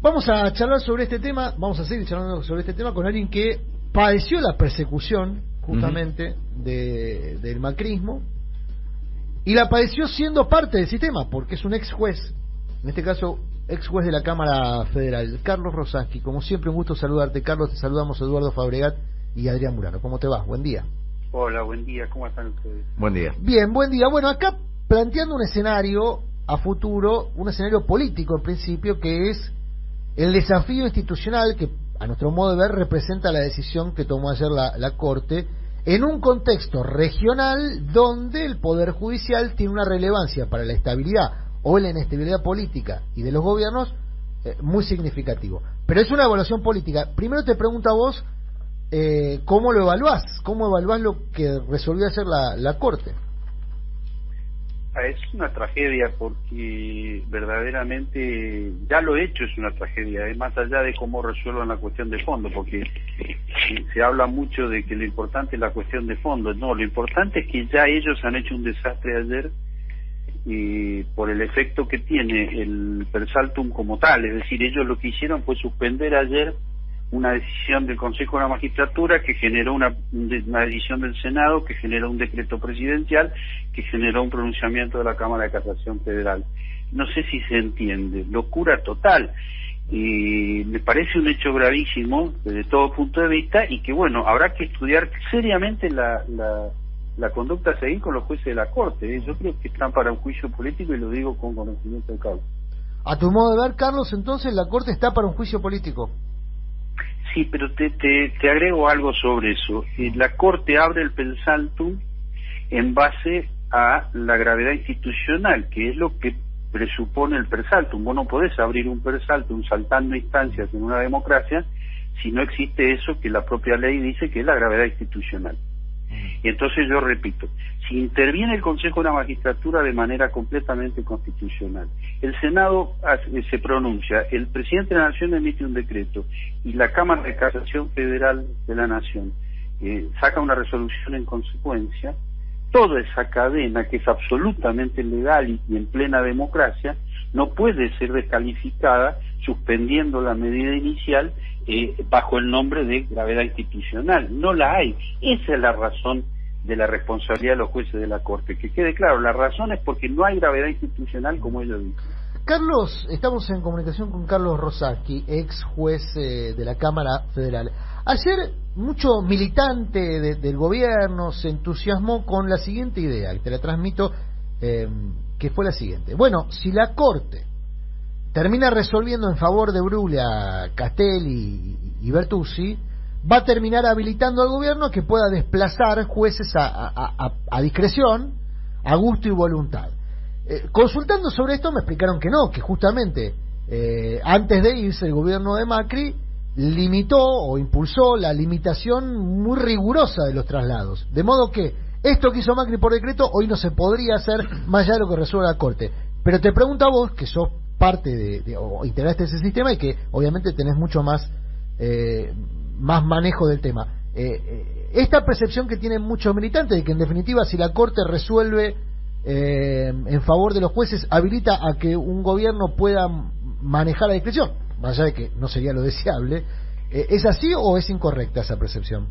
Vamos a charlar sobre este tema, vamos a seguir charlando sobre este tema con alguien que padeció la persecución justamente del macrismo y la padeció siendo parte del sistema, porque es un ex juez, en este caso ex juez de la Cámara Federal, Carlos Rosaschi. Como siempre, un gusto saludarte, Carlos. Te saludamos Eduardo Fabregat y Adrián Murano. ¿Cómo te va? Buen día. Hola, buen día. ¿Cómo están ustedes? Buen día. Bien, buen día. Bueno, acá planteando un escenario a futuro, un escenario político en principio, que es el desafío institucional que, a nuestro modo de ver, representa la decisión que tomó ayer la Corte en un contexto regional donde el Poder Judicial tiene una relevancia para la estabilidad o la inestabilidad política y de los gobiernos muy significativo. Pero es una evaluación política. Primero te pregunto a vos, ¿cómo lo evaluás? ¿Cómo evaluás lo que resolvió hacer la Corte? Es una tragedia porque verdaderamente ya lo hecho es una tragedia, más allá de cómo resuelvan la cuestión de fondo, porque se habla mucho de que lo importante es la cuestión de fondo. No, lo importante es que ya ellos han hecho un desastre ayer por el efecto que tiene el per saltum como tal. Es decir, ellos lo que hicieron fue suspender ayer una decisión del Consejo de la Magistratura que generó una decisión del Senado, que generó un decreto presidencial, que generó un pronunciamiento de la Cámara de Casación Federal. No sé si se entiende, locura total. Me parece un hecho gravísimo desde todo punto de vista y que, bueno, habrá que estudiar seriamente la conducta a seguir con los jueces de la Corte. Yo creo que están para un juicio político y lo digo con conocimiento de causa. A tu modo de ver, Carlos, entonces la Corte está para un juicio político. Sí, pero te agrego algo sobre eso. La Corte abre el per saltum en base a la gravedad institucional, que es lo que presupone el per saltum. Vos no podés abrir un per saltum saltando instancias en una democracia si no existe eso que la propia ley dice que es la gravedad institucional. Y entonces yo repito, si interviene el Consejo de la Magistratura de manera completamente constitucional, el Senado se pronuncia, el Presidente de la Nación emite un decreto y la Cámara de Casación Federal de la Nación saca una resolución en consecuencia, toda esa cadena que es absolutamente legal y en plena democracia no puede ser descalificada suspendiendo la medida inicial bajo el nombre de gravedad institucional. No la hay. Esa es la razón de la responsabilidad de los jueces de la Corte. Que quede claro, la razón es porque no hay gravedad institucional, como ellos dicen. Carlos, estamos en comunicación con Carlos Rosaschi, ex juez de la Cámara Federal. Ayer mucho militante del gobierno se entusiasmó con la siguiente idea, y te la transmito, que fue la siguiente. Bueno, si la Corte termina resolviendo en favor de Bruglia, Castelli y Bertuzzi, va a terminar habilitando al gobierno que pueda desplazar jueces a discreción, a gusto y voluntad. Consultando sobre esto me explicaron que no, que justamente antes de irse el gobierno de Macri limitó o impulsó la limitación muy rigurosa de los traslados, de modo que esto que hizo Macri por decreto hoy no se podría hacer más allá de lo que resuelva la Corte. Pero te pregunto a vos, que sos parte o integraste ese sistema y que obviamente tenés mucho más manejo del tema, esta percepción que tienen muchos militantes de que en definitiva si la Corte resuelve en favor de los jueces, habilita a que un gobierno pueda manejar la discreción, más allá de que no sería lo deseable, ¿es así o es incorrecta esa percepción?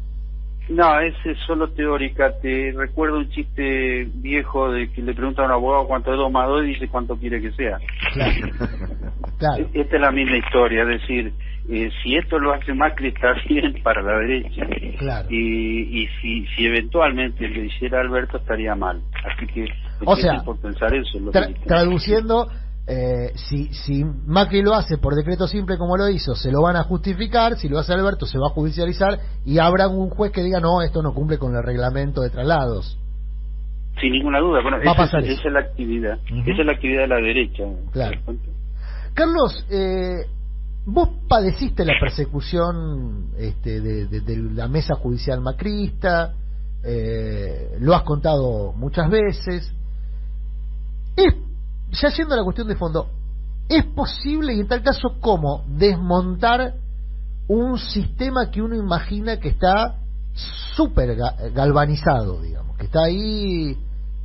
No, es solo teórica. Te recuerdo un chiste viejo de que le pregunta a un abogado cuánto es 2 más 2 y dice cuánto quiere que sea. Claro. Claro. Esta es la misma historia, es decir, si esto lo hace Macri está bien para la derecha, claro. y si eventualmente lo hiciera Alberto estaría mal. Así que o sea, por pensar eso. Traduciendo, si Macri lo hace por decreto simple como lo hizo, se lo van a justificar. Si lo hace Alberto, se va a judicializar y habrá un juez que diga no, esto no cumple con el reglamento de traslados. Sin ninguna duda. Bueno, esa es la actividad. Esa es la actividad de la derecha. Claro. Carlos, vos padeciste la persecución de la mesa judicial macrista, lo has contado muchas veces. Ya yendo a la cuestión de fondo, ¿es posible, y en tal caso cómo, desmontar un sistema que uno imagina que está súper galvanizado, digamos, que está ahí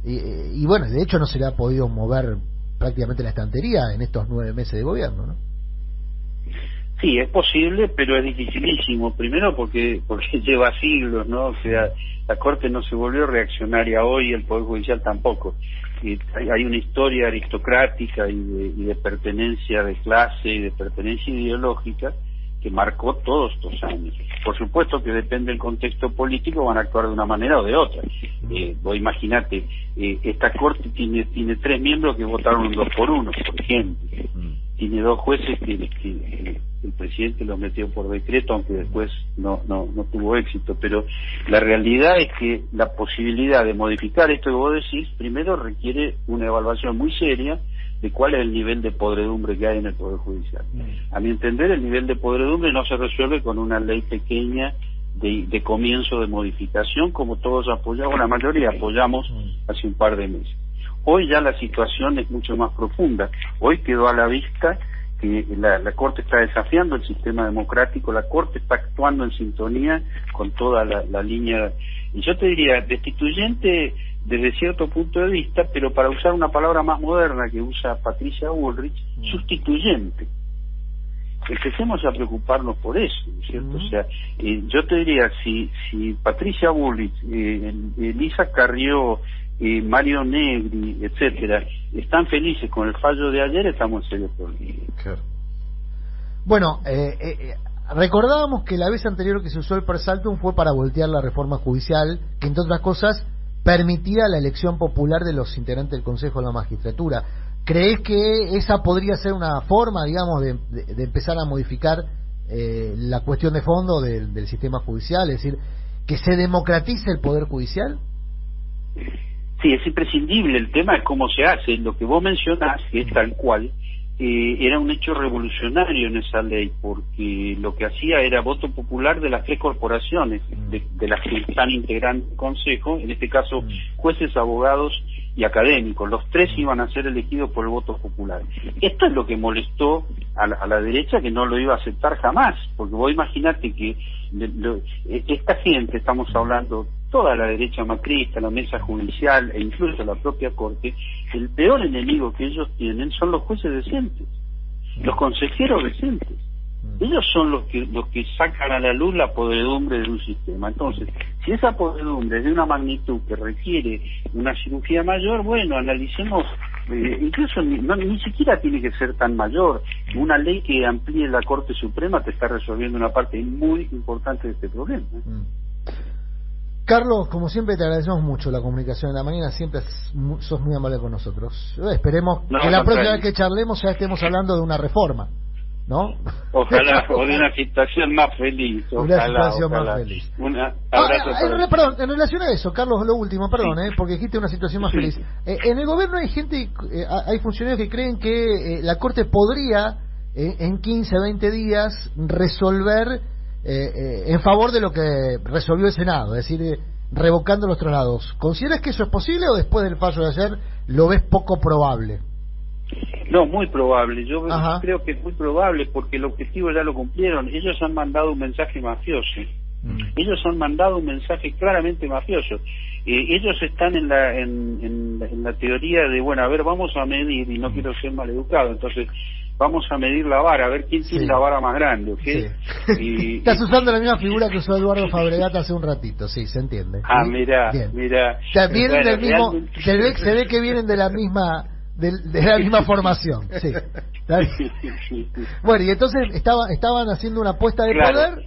y bueno, de hecho no se le ha podido mover prácticamente la estantería en estos 9 meses de gobierno, ¿no? Sí, es posible, pero es dificilísimo. Primero porque lleva siglos, ¿no? O sea, la Corte no se volvió reaccionaria hoy, el Poder Judicial tampoco. Y hay una historia aristocrática y de pertenencia de clase y de pertenencia ideológica que marcó todos estos años. Por supuesto que depende del contexto político, van a actuar de una manera o de otra. Vos imaginate, esta Corte tiene 3 miembros que votaron un 2-1, por ejemplo. Tiene 2 jueces que el presidente los metió por decreto, aunque después no tuvo éxito. Pero la realidad es que la posibilidad de modificar esto que vos decís, primero requiere una evaluación muy seria de cuál es el nivel de podredumbre que hay en el Poder Judicial. A mi entender, el nivel de podredumbre no se resuelve con una ley pequeña de comienzo de modificación, como todos apoyamos, la mayoría apoyamos hace un par de meses. Hoy ya la situación es mucho más profunda. Hoy quedó a la vista que la Corte está desafiando el sistema democrático, la Corte está actuando en sintonía con toda la línea, y yo te diría, destituyente desde cierto punto de vista, pero para usar una palabra más moderna que usa Patricia Bullrich, sustituyente. Empecemos a preocuparnos por eso, ¿no es cierto? O sea, yo te diría, si Patricia Bullrich, Elisa Carrió, Mario Negri, etcétera, están felices con el fallo de ayer, estamos en serio problemas. Claro. Bueno, recordábamos que la vez anterior que se usó el per saltum fue para voltear la reforma judicial, que entre otras cosas permitía la elección popular de los integrantes del Consejo de la Magistratura. ¿Crees que esa podría ser una forma, digamos, de empezar a modificar la cuestión de fondo del sistema judicial? Es decir, que se democratice el Poder Judicial. Sí, es imprescindible. El tema es cómo se hace. Lo que vos mencionás, que es tal cual, era un hecho revolucionario en esa ley, porque lo que hacía era voto popular de las 3 corporaciones de las que están integrando el Consejo, en este caso jueces, abogados y académicos. Los 3 iban a ser elegidos por el voto popular. Esto es lo que molestó a la derecha, que no lo iba a aceptar jamás, porque vos imaginate que esta gente, estamos hablando toda la derecha macrista, la mesa judicial e incluso la propia Corte, el peor enemigo que ellos tienen son los jueces decentes, los consejeros decentes. Ellos son los que sacan a la luz la podredumbre de un sistema. Entonces, si esa podredumbre es de una magnitud que requiere una cirugía mayor, bueno, analicemos, incluso ni siquiera tiene que ser tan mayor. Una ley que amplíe la Corte Suprema te está resolviendo una parte muy importante de este problema. Carlos, como siempre te agradecemos mucho la comunicación en la mañana, siempre sos muy amable con nosotros. Esperemos que la próxima vez que charlemos ya estemos hablando de una reforma, ¿no? Ojalá, o de una situación más feliz. Ojalá, una situación más feliz. Perdón, en relación a eso, Carlos, lo último, perdón, porque dijiste una situación más feliz. En el gobierno hay gente, hay funcionarios que creen que la Corte podría en 15, 20 días resolver en favor de lo que resolvió el Senado, es decir, revocando los traslados. ¿Consideras que eso es posible o después del fallo de ayer lo ves poco probable? No, muy probable. Yo creo que es muy probable porque el objetivo ya lo cumplieron. Ellos han mandado un mensaje mafioso. Ellos han mandado un mensaje claramente mafioso. Ellos están en la teoría de, bueno, a ver, vamos a medir, y no quiero ser maleducado, entonces vamos a medir la vara, a ver quién tiene la vara más grande, ¿ok? Sí. Estás usando la misma figura que usó Eduardo Fabregat hace un ratito, sí, se entiende. Mira. O sea, vienen del mismo, se ve que vienen de la misma formación, sí. Bueno, y entonces estaban haciendo una apuesta de poder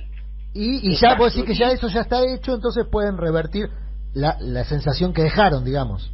y ya puedo decir que ya eso ya está hecho, entonces pueden revertir la sensación que dejaron, digamos.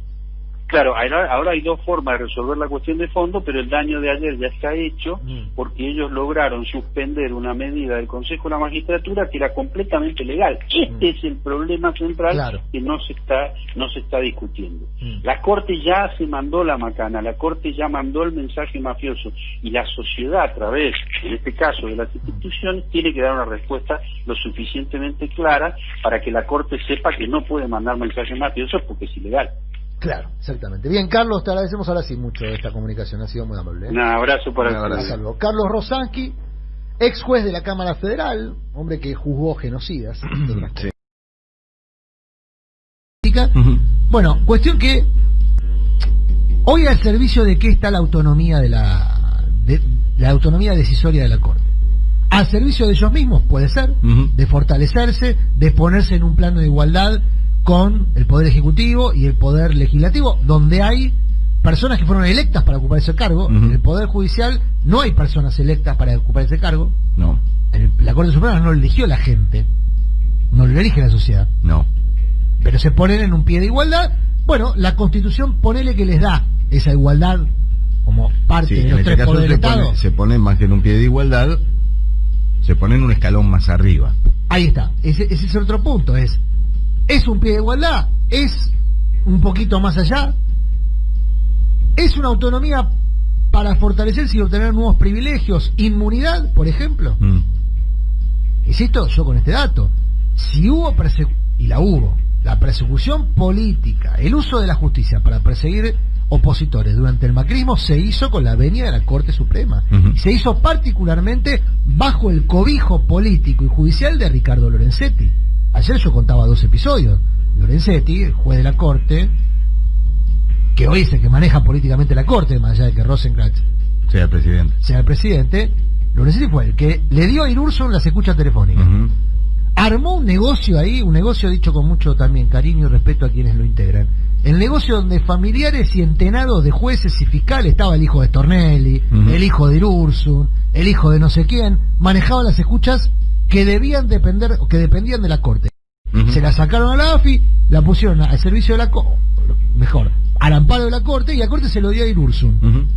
Claro, ahora hay 2 formas de resolver la cuestión de fondo, pero el daño de ayer ya está hecho porque ellos lograron suspender una medida del Consejo de la Magistratura que era completamente legal. Este es el problema central que no se está discutiendo. La Corte ya se mandó la macana, la Corte ya mandó el mensaje mafioso y la sociedad, a través, en este caso, de las instituciones, tiene que dar una respuesta lo suficientemente clara para que la Corte sepa que no puede mandar mensajes mafiosos porque es ilegal. Claro, exactamente. Bien, Carlos, te agradecemos ahora sí mucho esta comunicación, ha sido muy amable. Un abrazo para todos. Carlos Rosansky, ex juez de la Cámara Federal, hombre que juzgó genocidas. Bueno, cuestión que hoy al servicio de qué está la autonomía de la autonomía decisoria de la Corte. al servicio de ellos mismos, puede ser, de fortalecerse, de ponerse en un plano de igualdad con el Poder Ejecutivo y el Poder Legislativo, donde hay personas que fueron electas para ocupar ese cargo. En el Poder Judicial no hay personas electas para ocupar ese cargo. No. La Corte Suprema no lo eligió la gente, no lo elige la sociedad. No. Pero se ponen en un pie de igualdad. Bueno, la Constitución, ponele que les da esa igualdad como parte de los tres poderes del Estado. Se pone más que en un pie de igualdad, se pone en un escalón más arriba. Ahí está, ese es otro punto. Es un pie de igualdad, es un poquito más allá, es una autonomía para fortalecerse y obtener nuevos privilegios, inmunidad, por ejemplo. Insisto yo con este dato, si hubo la persecución política, el uso de la justicia para perseguir opositores durante el macrismo se hizo con la venia de la Corte Suprema. Y se hizo particularmente bajo el cobijo político y judicial de Ricardo Lorenzetti. Ayer yo contaba 2 episodios. Lorenzetti, el juez de la Corte, que hoy es el que maneja políticamente la Corte, más allá de que Rosenkrantz sea el presidente, Lorenzetti fue el que le dio a Irurson las escuchas telefónicas. Armó un negocio ahí, un negocio dicho con mucho también cariño y respeto a quienes lo integran. El negocio donde familiares y entenados de jueces y fiscales, estaba el hijo de Stornelli, el hijo de Irurson, el hijo de no sé quién, manejaban las escuchas que debían depender, que dependían de la Corte. Se la sacaron a la AFI, la pusieron al servicio de la mejor, al amparo de la Corte, y la Corte se lo dio a Irurson.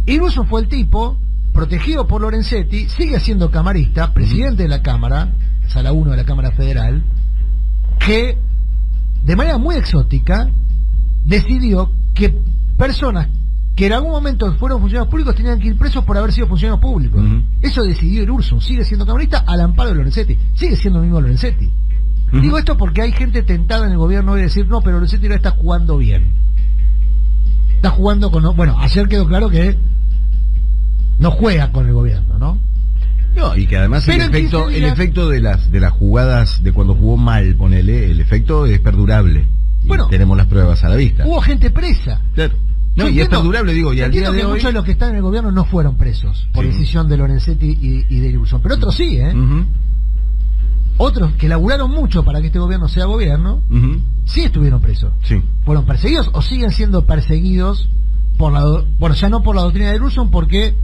Irurson fue el tipo, protegido por Lorenzetti, sigue siendo camarista, presidente de la Cámara, Sala 1 de la Cámara Federal, que de manera muy exótica decidió que personas que en algún momento fueron funcionarios públicos tenían que ir presos por haber sido funcionarios públicos. Eso decidió Irurson, sigue siendo camarista al amparo de Lorenzetti, sigue siendo el mismo Lorenzetti. Digo esto porque hay gente tentada en el gobierno hoy de decir, no, pero Lorenzetti no está jugando bien. Está jugando con... Bueno, ayer quedó claro que no juega con el gobierno, ¿no? No, y que además el efecto de las jugadas de cuando jugó mal, ponele, el efecto es perdurable. Bueno, tenemos las pruebas a la vista. Hubo gente presa. Claro. No, y es perdurable, digo, y al día de que hoy... muchos de los que están en el gobierno no fueron presos por decisión de Lorenzetti y de Irurson, pero otros sí, ¿eh? Otros que laburaron mucho para que este gobierno sea gobierno, sí estuvieron presos. Sí. Fueron perseguidos o siguen siendo perseguidos por bueno, ya no por la doctrina de Irurson, porque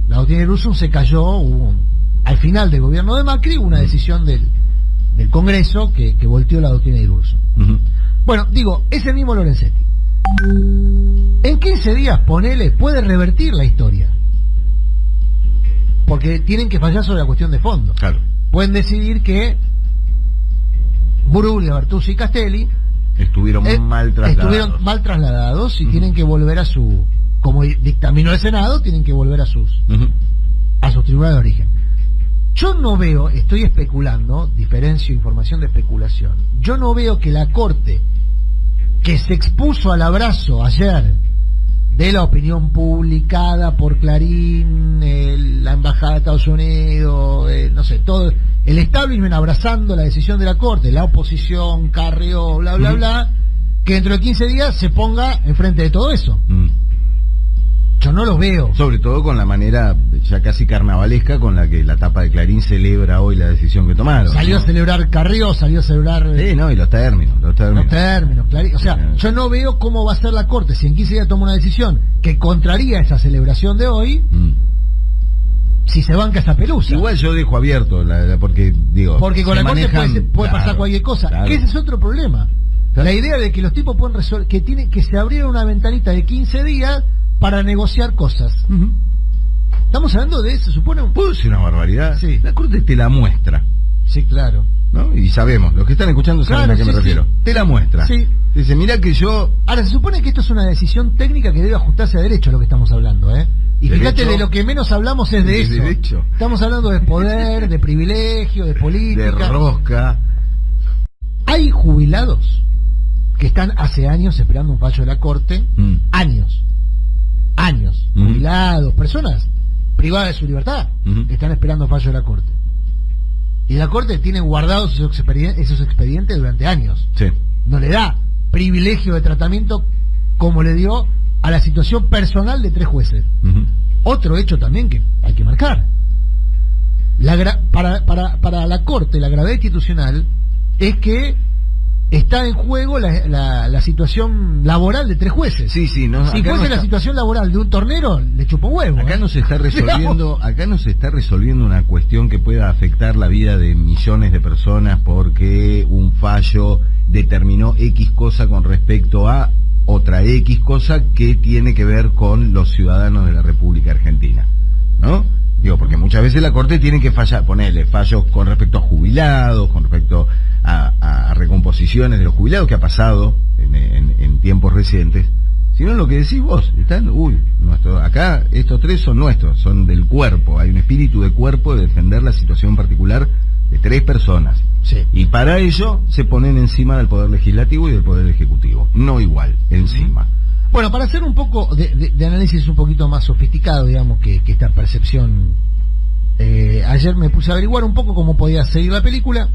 la doctrina de Irurson se cayó, al final del gobierno de Macri, una decisión del Congreso que volteó la doctrina de Irurson. Bueno, digo, ese mismo Lorenzetti, en 15 días, ponele, puede revertir la historia. Porque tienen que fallar sobre la cuestión de fondo. Claro. Pueden decidir que Bruglia, Bertuzzi y Castelli estuvieron mal trasladados y tienen que volver a su, como dictaminó el Senado, tienen que volver a sus tribunales de origen. Yo no veo, estoy especulando, diferencio información de especulación, yo no veo que la Corte, que se expuso al abrazo ayer de la opinión publicada por Clarín, la Embajada de Estados Unidos, no sé, todo el establishment abrazando la decisión de la Corte, la oposición, Carrió, bla, bla, bla, que dentro de 15 días se ponga enfrente de todo eso. Yo no lo veo. Sobre todo con la manera ya casi carnavalesca con la que la tapa de Clarín celebra hoy la decisión que tomaron. Salió a celebrar Carrió, salió a celebrar... Sí, no, y los términos, Clarín. O sea, yo no veo cómo va a ser la Corte si en 15 días toma una decisión que contraría esa celebración de hoy, si se banca esa pelusa. Igual yo dejo abierto, porque digo... Porque con la Corte puede pasar cualquier cosa, que ese es otro problema. Claro. La idea de que los tipos pueden resolver, que se abriera una ventanita de 15 días para negociar cosas. Estamos hablando de, se supone... ¿Puedo decir una barbaridad? Sí. La Corte te la muestra. Sí, claro. ¿No? Y sabemos, los que están escuchando saben a qué me refiero. Te la muestra. Sí. Dice, mirá que yo... Ahora, se supone que esto es una decisión técnica que debe ajustarse a derecho, lo que estamos hablando, ¿eh? Y fíjate, de lo que menos hablamos es de eso. Derecho. Estamos hablando de poder, de privilegio, de política. De rosca. Hay jubilados que están hace años esperando un fallo de la Corte. Años. Jubilados, personas privadas de su libertad, que están esperando fallo de la Corte. Y la Corte tiene guardados esos expedientes durante años. Sí. No le da privilegio de tratamiento como le dio a la situación personal de 3 jueces. Otro hecho también que hay que marcar: para la Corte, la gravedad institucional es que está en juego la situación laboral de 3 jueces. Sí, no, si fuese la situación laboral de un tornero, le chupa huevo. Acá no se está resolviendo una cuestión que pueda afectar la vida de millones de personas porque un fallo determinó X cosa con respecto a otra X cosa que tiene que ver con los ciudadanos de la República Argentina, ¿no? Digo, porque muchas veces la Corte tiene que ponerle fallos con respecto a jubilados, con respecto a recomposiciones de los jubilados, que ha pasado en tiempos recientes. Sino lo que decís vos, acá estos 3 son nuestros, son del cuerpo, hay un espíritu de cuerpo de defender la situación particular de 3 personas. Sí. Y para ello se ponen encima del Poder Legislativo y del Poder Ejecutivo, no igual, encima. Bueno, para hacer un poco de análisis un poquito más sofisticado, digamos, que esta percepción, ayer me puse a averiguar un poco cómo podía seguir la película.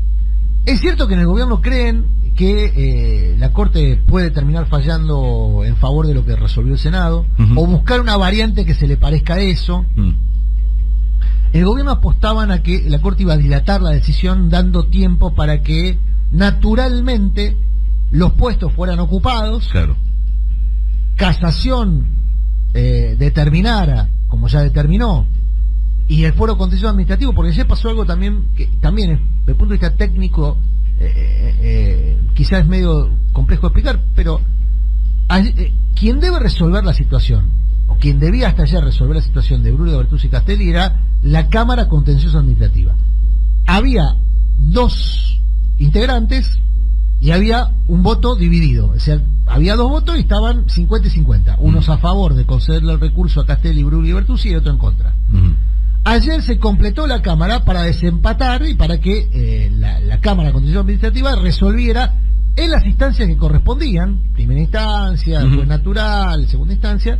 Es cierto que en el gobierno creen que la Corte puede terminar fallando en favor de lo que resolvió el Senado, o buscar una variante que se le parezca a eso. El gobierno apostaban a que la Corte iba a dilatar la decisión dando tiempo para que naturalmente los puestos fueran ocupados. Claro. Casación determinara, como ya determinó, y el foro contencioso administrativo, porque ayer pasó algo también que también desde el punto de vista técnico quizás es medio complejo de explicar, pero quien debe resolver la situación, o quien debía hasta ayer resolver la situación de Brugge, Bertuzzi y Castelli, era la Cámara Contencioso Administrativa. Había 2 integrantes y había un voto dividido, o sea, había 2 votos y estaban 50 y 50, unos a favor de concederle el recurso a Castelli, Brugge y Bertuzzi y otro en contra. Ayer se completó la Cámara para desempatar y para que la Cámara Contencioso Administrativa resolviera en las instancias que correspondían, primera instancia, juez natural, segunda instancia.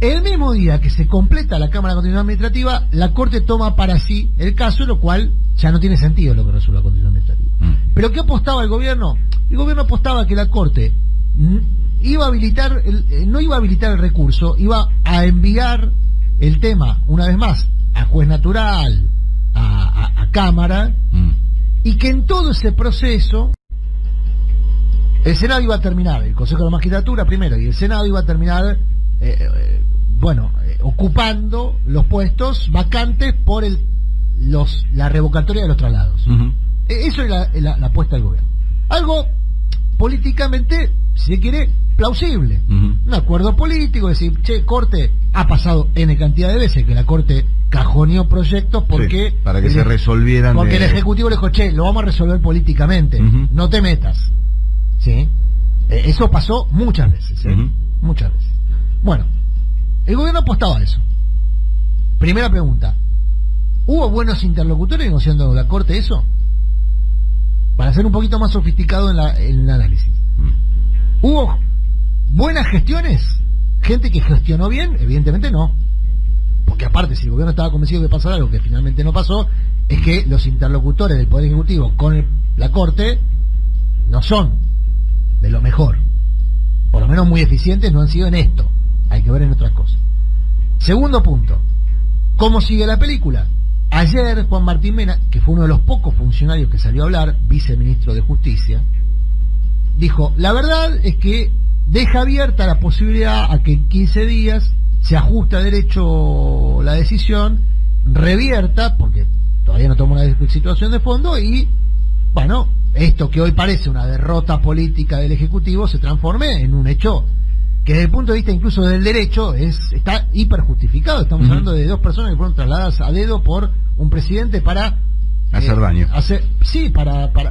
El mismo día que se completa la Cámara Contencioso Administrativa, la Corte toma para sí el caso, lo cual ya no tiene sentido lo que resuelve la Contencioso Administrativa. ¿Pero qué apostaba el gobierno? El gobierno apostaba que la Corte iba a habilitar no iba a habilitar el recurso, iba a enviar el tema, una vez más, a juez natural, a Cámara, y que en todo ese proceso el Senado iba a terminar, el Consejo de la Magistratura primero, y el Senado iba a terminar ocupando los puestos vacantes por la revocatoria de los traslados. Eso es la apuesta del gobierno. Algo políticamente, si se quiere, plausible. Un acuerdo político, decir, Corte, ha pasado N cantidad de veces que la Corte cajoneó proyectos porque... para que se resolvieran... Porque el Ejecutivo le dijo, lo vamos a resolver políticamente, no te metas. ¿Sí? Eso pasó muchas veces, muchas veces. Bueno, el gobierno apostaba a eso. Primera pregunta, ¿hubo buenos interlocutores negociando con la Corte eso? Para ser un poquito más sofisticado en el análisis. ¿Hubo buenas gestiones? ¿Gente que gestionó bien? Evidentemente no. Porque aparte, si el gobierno estaba convencido de pasar algo que finalmente no pasó, es que los interlocutores del Poder Ejecutivo con la Corte no son de lo mejor. Por lo menos muy eficientes no han sido en esto. Hay que ver en otras cosas. Segundo punto, ¿cómo sigue la película? Ayer Juan Martín Mena, que fue uno de los pocos funcionarios que salió a hablar, viceministro de Justicia, dijo, la verdad es que deja abierta la posibilidad a que en 15 días se ajuste a derecho la decisión, revierta, porque todavía no toma una situación de fondo, y bueno, esto que hoy parece una derrota política del Ejecutivo se transforme en un hecho que desde el punto de vista incluso del derecho está hiper justificado. Estamos hablando de 2 personas que fueron trasladadas a dedo por un presidente para hacer daño.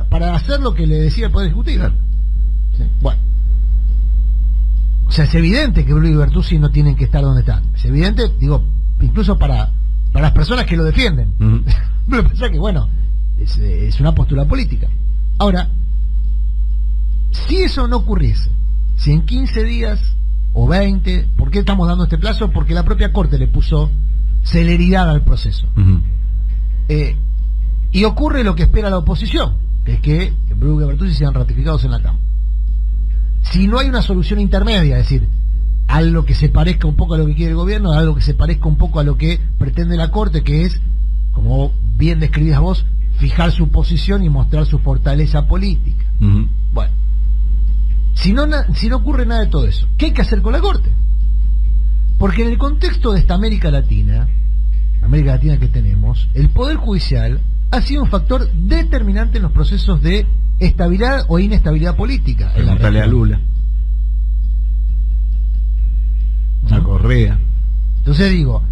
Para hacer lo que le decía el Poder Ejecutivo. Claro. Sí. Bueno, o sea, es evidente que Brugge y Bertuzzi no tienen que estar donde están. Es evidente, digo, incluso para las personas que lo defienden. Pero pensá que, bueno, es una postura política. Ahora, si eso no ocurriese, si en 15 días o 20, ¿por qué estamos dando este plazo? Porque la propia Corte le puso celeridad al proceso. Y ocurre lo que espera la oposición, que es que Brugge y Bertuzzi sean ratificados en la Cámara. Si no hay una solución intermedia, es decir, algo que se parezca un poco a lo que quiere el gobierno, algo que se parezca un poco a lo que pretende la Corte, que es, como bien describías vos, fijar su posición y mostrar su fortaleza política. Bueno, si no ocurre nada de todo eso, ¿qué hay que hacer con la Corte? Porque en el contexto de esta América Latina que tenemos, el Poder Judicial ha sido un factor determinante en los procesos de estabilidad o inestabilidad política. Preguntale a Lula, a Correa. Entonces digo,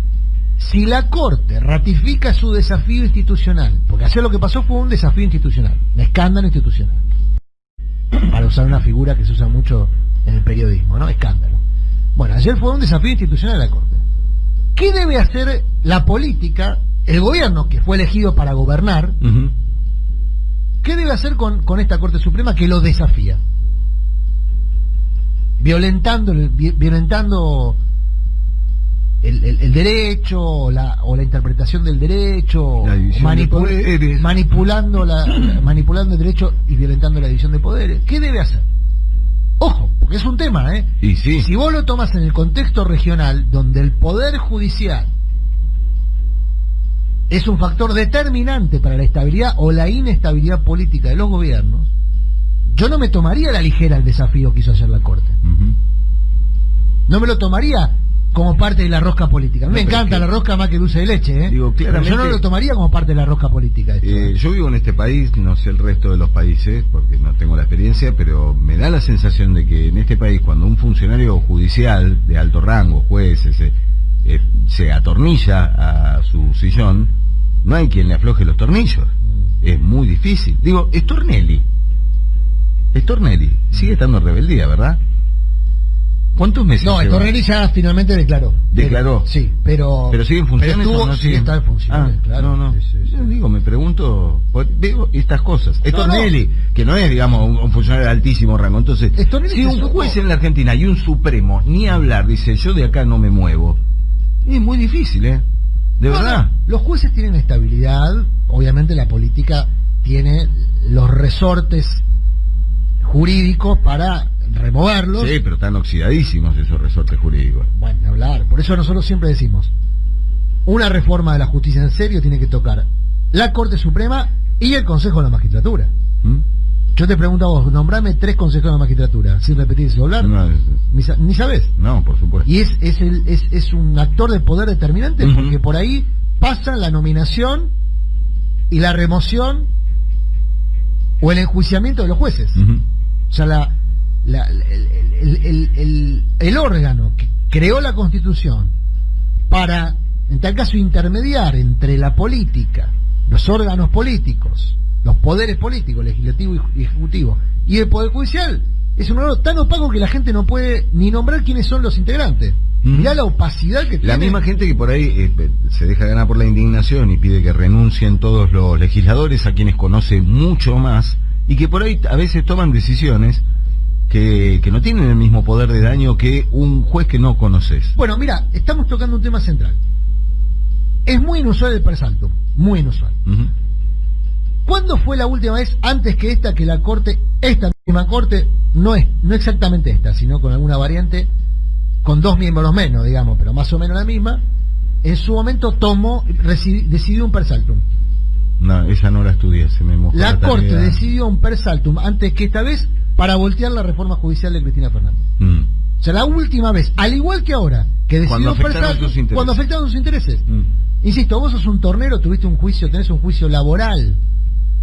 si la Corte ratifica su desafío institucional, porque ayer lo que pasó fue un desafío institucional, un escándalo institucional, para usar una figura que se usa mucho en el periodismo, ¿no? Escándalo. Bueno, ayer fue un desafío institucional de la Corte. ¿Qué debe hacer la política, el gobierno que fue elegido para gobernar? ¿Qué debe hacer con esta Corte Suprema que lo desafía? Violentando el derecho o la interpretación del derecho, manipulando el derecho y violentando la división de poderes. ¿Qué debe hacer? Ojo, porque es un tema, ¿eh? Y sí. Si vos lo tomas en el contexto regional, donde el Poder Judicial es un factor determinante para la estabilidad o la inestabilidad política de los gobiernos, yo no me tomaría a la ligera el desafío que hizo ayer la Corte. No me lo tomaría como parte de la rosca política. A mí me encanta la rosca más que dulce de leche, ¿eh? Digo, claramente, pero yo no lo tomaría como parte de la rosca política. Yo vivo en este país, no sé el resto de los países, porque no tengo la experiencia, pero me da la sensación de que en este país, cuando un funcionario judicial de alto rango, juez, se atornilla a su sillón, no hay quien le afloje los tornillos. Es muy difícil. Digo, Stornelli sigue estando en rebeldía, ¿verdad? ¿Cuántos meses? No, Stornelli ya finalmente declaró. ¿Declaró? Sí, pero sigue en funciones. Pero ¿o no sigue? Sí, está en funciones, claro. No. Sí. Yo digo, me pregunto, veo estas cosas. Stornelli, que no es, digamos, un funcionario de altísimo rango. Entonces, si un juez en la Argentina y un Supremo, ni hablar, dice, yo de acá no me muevo, es muy difícil, ¿eh? De verdad. Los jueces tienen estabilidad, obviamente la política tiene los resortes jurídicos para removerlos. Sí, pero están oxidadísimos esos resortes jurídicos. Bueno, hablar. Por eso nosotros siempre decimos, una reforma de la justicia en serio tiene que tocar la Corte Suprema y el Consejo de la Magistratura. Yo te pregunto a vos, nombrame 3 consejos de la magistratura, sin repetir, sin hablar. No, ni sabés. No, por supuesto. Y es un actor de poder determinante, porque por ahí pasa la nominación y la remoción o el enjuiciamiento de los jueces. O sea, el órgano que creó la Constitución para, en tal caso, intermediar entre la política, los órganos políticos, los poderes políticos, legislativo y ejecutivo, y el Poder Judicial, es un órgano tan opaco que la gente no puede ni nombrar quiénes son los integrantes. Mirá la opacidad que tiene. La misma gente que por ahí se deja ganar por la indignación y pide que renuncien todos los legisladores, a quienes conoce mucho más, y que por ahí a veces toman decisiones que no tienen el mismo poder de daño que un juez que no conoces. Bueno, mira, estamos tocando un tema central. Es muy inusual el per saltum, muy inusual. ¿Cuándo fue la última vez, antes que esta, que la Corte, esta misma Corte, no exactamente esta, sino con alguna variante, con 2 miembros menos, digamos, pero más o menos la misma, en su momento decidió un per saltum? No, esa no la estudié, se me mojó la Corte decidió un per saltum antes que esta vez para voltear la reforma judicial de Cristina Fernández. O sea, la última vez, al igual que ahora, que decidió un per saltum cuando afectaron sus intereses. Insisto, vos sos un tornero, tuviste un juicio, tenés un juicio laboral.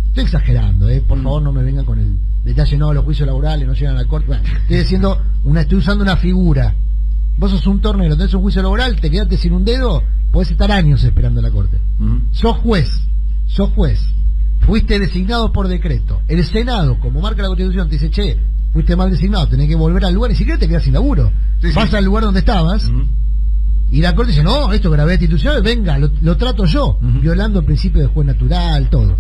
Estoy exagerando, por favor no me vengan con el detalle, no, los juicios laborales no llegan a la Corte. Bueno, estoy usando una figura. Vos sos un tornero, tenés un juicio laboral, te quedaste sin un dedo, podés estar años esperando a la Corte. Sos juez, fuiste designado por decreto. El Senado, como marca la Constitución, te dice, che, fuiste mal designado, tenés que volver al lugar, ni siquiera te quedas sin laburo. Vas al lugar donde estabas, y la Corte dice, no, esto es gravedad institucional, venga, lo trato yo, violando el principio de juez natural, todo.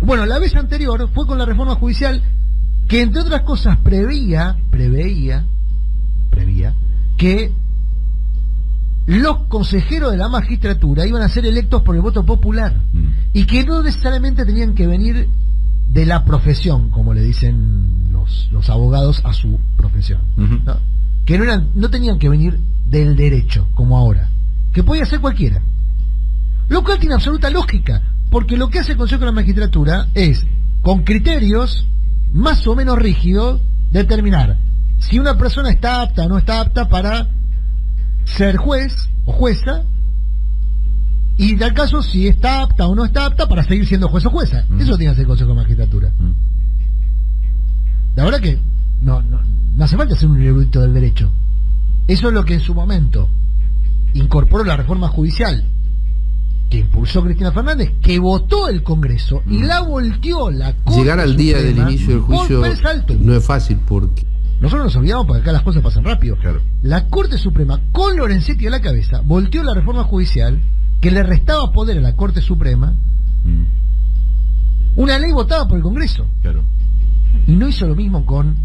Bueno, la vez anterior fue con la reforma judicial, que entre otras cosas preveía que los consejeros de la magistratura iban a ser electos por el voto popular y que no necesariamente tenían que venir de la profesión, como le dicen los abogados a su profesión, ¿no? Que no tenían que venir del derecho, como ahora, que podía ser cualquiera, lo cual tiene absoluta lógica, porque lo que hace el Consejo de la Magistratura es, con criterios más o menos rígidos, determinar si una persona está apta o no está apta para ser juez o jueza, y en tal caso si está apta o no está apta para seguir siendo juez o jueza. Eso tiene que hacer el Consejo de la Magistratura. La verdad que no hace falta ser un erudito del derecho. Eso es lo que en su momento incorporó la reforma judicial que impulsó Cristina Fernández, que votó el Congreso y la volteó la Corte Llegar al día Suprema del inicio del juicio no es fácil, porque nosotros nos olvidamos porque acá las cosas pasan rápido. Claro. La Corte Suprema, con Lorenzetti a la cabeza, volteó la reforma judicial que le restaba poder a la Corte Suprema, una ley votada por el Congreso. Claro. Y no hizo lo mismo con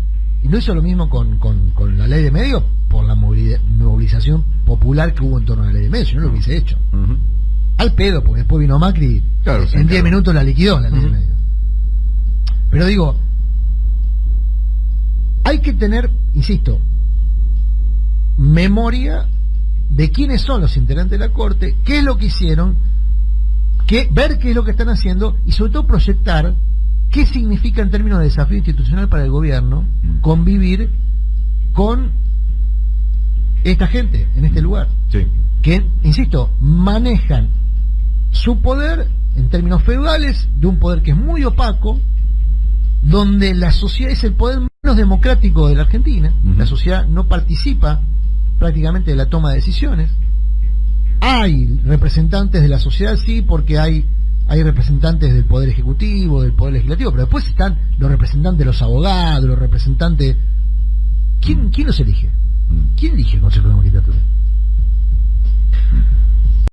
la ley de medios, por la movilización popular que hubo en torno a la ley de medios, si no lo hubiese hecho. Al pedo, porque después vino Macri, claro, en 10 minutos la liquidó la ley de medios. Pero digo, hay que tener, insisto, memoria de quiénes son los integrantes de la Corte, qué es lo que hicieron, ver qué es lo que están haciendo y sobre todo proyectar qué significa en términos de desafío institucional para el gobierno convivir con esta gente en este lugar. Sí. Que, insisto, manejan su poder en términos feudales, de un poder que es muy opaco, donde la sociedad es el poder menos democrático de la Argentina. La sociedad no participa prácticamente de la toma de decisiones. Hay representantes de la sociedad, sí, porque hay representantes del poder ejecutivo, del poder legislativo, pero después están los representantes de los abogados, los representantes... ¿Quién los elige? ¿Quién elige el Consejo de la Magistratura?